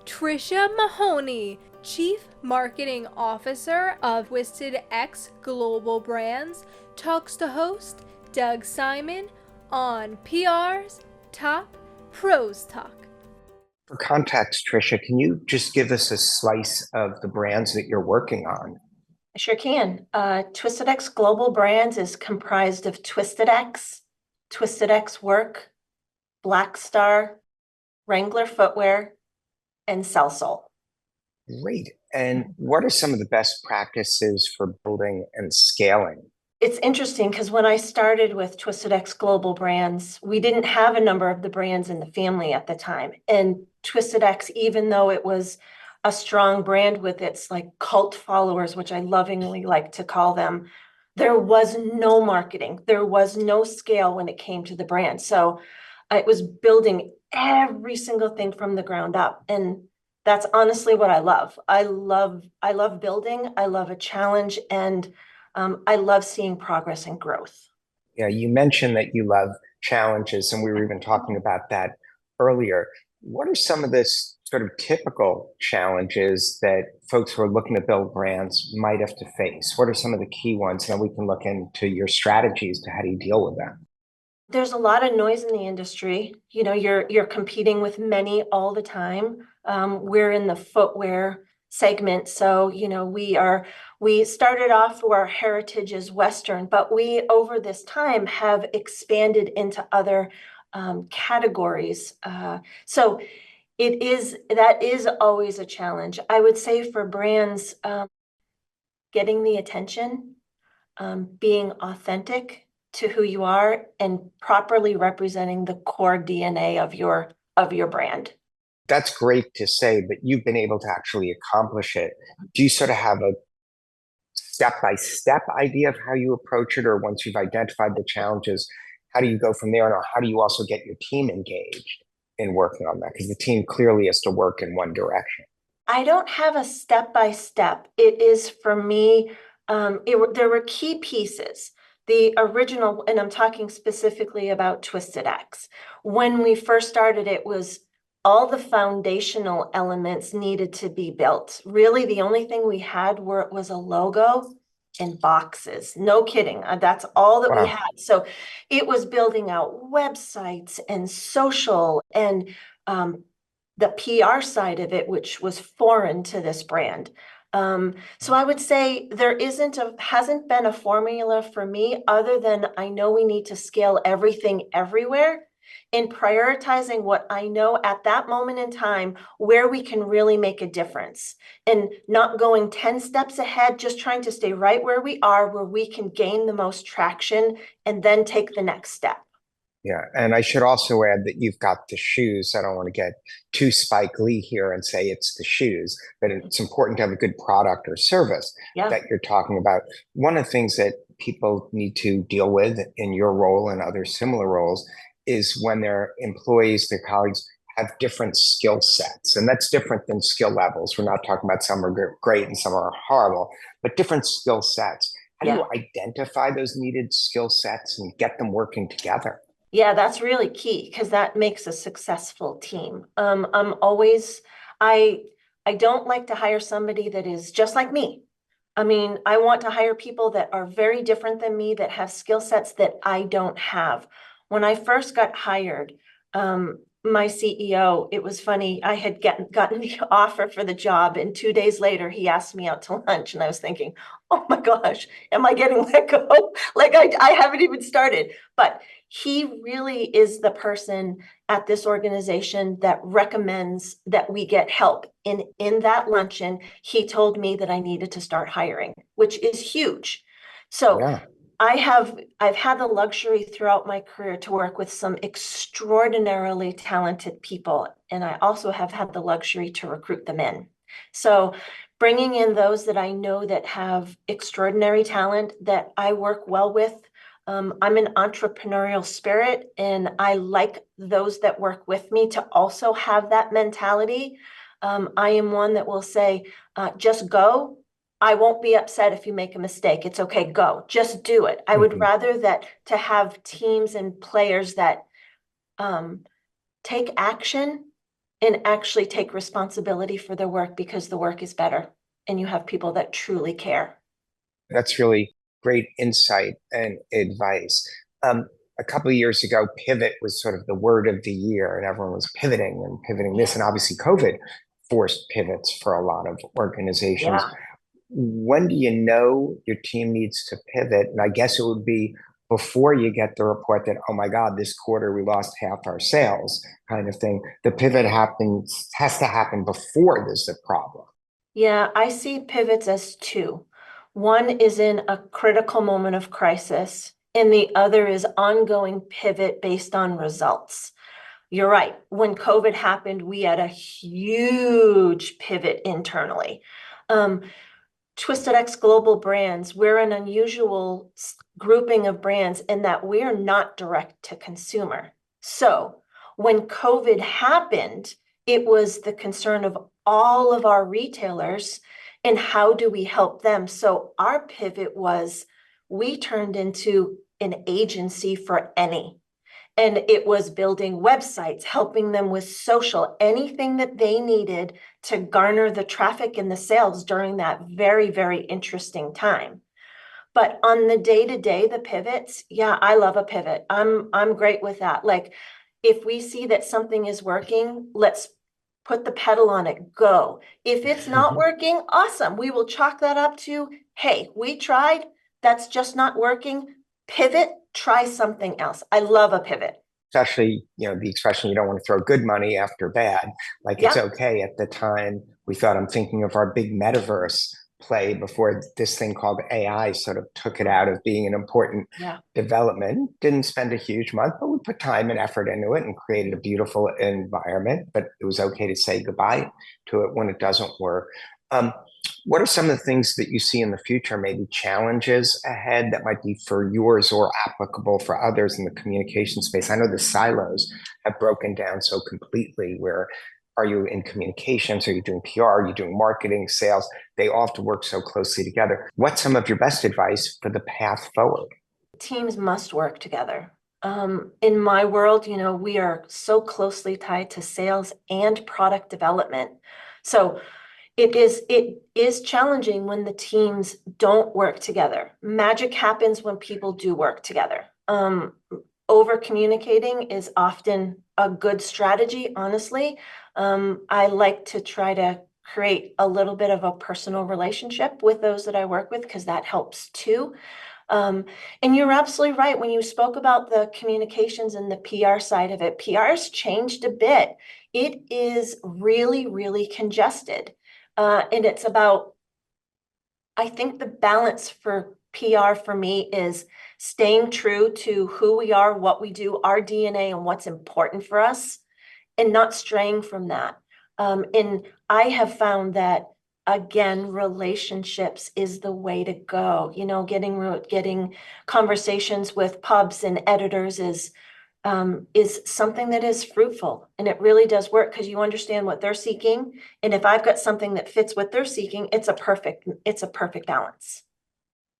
Tricia Mahoney, Chief Marketing Officer of Twisted X Global Brands, talks to host Doug Simon on PR's Top Pros Talk. For context, Tricia, can you just give us a slice of the brands that you're working on? I sure can. Twisted X Global Brands is comprised of Twisted X Work, Black Star, Wrangler Footwear, and Cellsole. Great. And what are some of the best practices for building and scaling? It's interesting because when I started with Twisted X Global Brands, we didn't have a number of the brands in the family at the time. And Twisted X, even though it was a strong brand with its like cult followers, which I lovingly like to call them, there was no marketing. There was no scale when it came to the brand. So it was building every single thing from the ground up. And that's honestly what I love. I love building. I love a challenge, and I love seeing progress and growth. Yeah, you mentioned that you love challenges, and we were even talking about that earlier. What are some of the sort of typical challenges that folks who are looking to build brands might have to face? What are some of the key ones? And then we can look into your strategies to how do you deal with them? There's a lot of noise in the industry. You know, you're competing with many all the time. We're in the footwear segment, so you know we started off where our heritage is Western, but we over this time have expanded into other categories. So that is always a challenge. I would say for brands, getting the attention, being authentic to who you are, and properly representing the core DNA of your brand. That's great to say, but you've been able to actually accomplish it. Do you sort of have a step-by-step idea of how you approach it, or once you've identified the challenges, how do you go from there? And how do you also get your team engaged in working on that? Because the team clearly has to work in one direction. I don't have a step-by-step. It is for me, there were key pieces. The original, and I'm talking specifically about Twisted X. When we first started, it was all the foundational elements needed to be built. Really, the only thing we had was a logo and boxes. No kidding. That's all that we Wow. had. So it was building out websites and social and the PR side of it, which was foreign to this brand. So I would say there hasn't been a formula for me other than I know we need to scale everything everywhere and prioritizing what I know at that moment in time where we can really make a difference and not going 10 steps ahead, just trying to stay right where we are, where we can gain the most traction and then take the next step. Yeah, and I should also add that you've got the shoes. I don't want to get too Spike Lee here and say it's the shoes, but it's important to have a good product or service that you're talking about. One of the things that people need to deal with in your role and other similar roles is when their employees, their colleagues have different skill sets. And that's different than skill levels. We're not talking about some are great and some are horrible, but different skill sets. How do you identify those needed skill sets and get them working together? Yeah, that's really key because that makes a successful team. I don't like to hire somebody that is just like me. I mean, I want to hire people that are very different than me, that have skill sets that I don't have. When I first got hired, my CEO, it was funny, I had gotten the offer for the job, and 2 days later, he asked me out to lunch, and I was thinking, oh my gosh, am I getting let go? Like I haven't even started. But he really is the person at this organization that recommends that we get help. In that luncheon, he told me that I needed to start hiring, which is huge. So Yeah. I've had the luxury throughout my career to work with some extraordinarily talented people, and I also have had the luxury to recruit them in. So bringing in those that I know that have extraordinary talent that I work well with. I'm an entrepreneurial spirit, and I like those that work with me to also have that mentality. I am one that will say, just go. I won't be upset if you make a mistake. It's okay, go. Just do it. I would rather that to have teams and players that take action and actually take responsibility for their work because the work is better and you have people that truly care. That's really great insight and advice. A couple of years ago, pivot was sort of the word of the year, and everyone was pivoting and pivoting this. And obviously, COVID forced pivots for a lot of organizations. Yeah. When do you know your team needs to pivot? And I guess it would be before you get the report that, oh my God, this quarter we lost half our sales, kind of thing. The pivot has to happen before there's a problem. Yeah, I see pivots as two. One is in a critical moment of crisis, and the other is ongoing pivot based on results. You're right. When COVID happened, we had a huge pivot internally. Twisted X Global Brands, we're an unusual grouping of brands in that we're not direct to consumer. So when COVID happened, it was the concern of all of our retailers and how do we help them? So our pivot was we turned into an agency for any. And it was building websites, helping them with social, anything that they needed to garner the traffic and the sales during that very, very interesting time. But on the day-to-day, the pivots, yeah, I love a pivot. I'm great with that. Like if we see that something is working, let's put the pedal on it, go. If it's not working, awesome. We will chalk that up to, hey, we tried, that's just not working. Pivot, try something else. I love a pivot. Especially, the expression, you don't want to throw good money after bad. Like it's okay. At the time, we thought, I'm thinking of our big metaverse play before this thing called AI sort of took it out of being an important development. Didn't spend a huge month, but we put time and effort into it and created a beautiful environment. But it was okay to say goodbye to it when it doesn't work. What are some of the things that you see in the future, maybe challenges ahead that might be for yours or applicable for others in the communication space? I know the silos have broken down so completely. Where are you in communications? Are you doing PR? Are you doing marketing, sales? They all have to work so closely together. What's some of your best advice for the path forward? Teams must work together. In my world, we are so closely tied to sales and product development. So it is challenging when the teams don't work together. Magic happens when people do work together. Over communicating is often a good strategy, honestly. I like to try to create a little bit of a personal relationship with those that I work with because that helps too. And you're absolutely right. When you spoke about the communications and the PR side of it, PR's changed a bit. It is really, really congested. And it's about, I think the balance for PR for me is staying true to who we are, what we do, our DNA, and what's important for us, and not straying from that. And I have found that, again, relationships is the way to go. Getting conversations with pubs and editors is something that is fruitful, and it really does work because you understand what they're seeking. And if I've got something that fits what they're seeking, it's a perfect balance.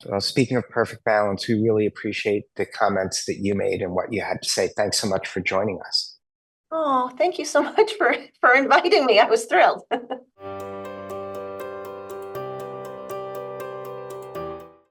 Well, speaking of perfect balance, we really appreciate the comments that you made and what you had to say. Thanks so much for joining us. Oh, thank you so much for inviting me. I was thrilled.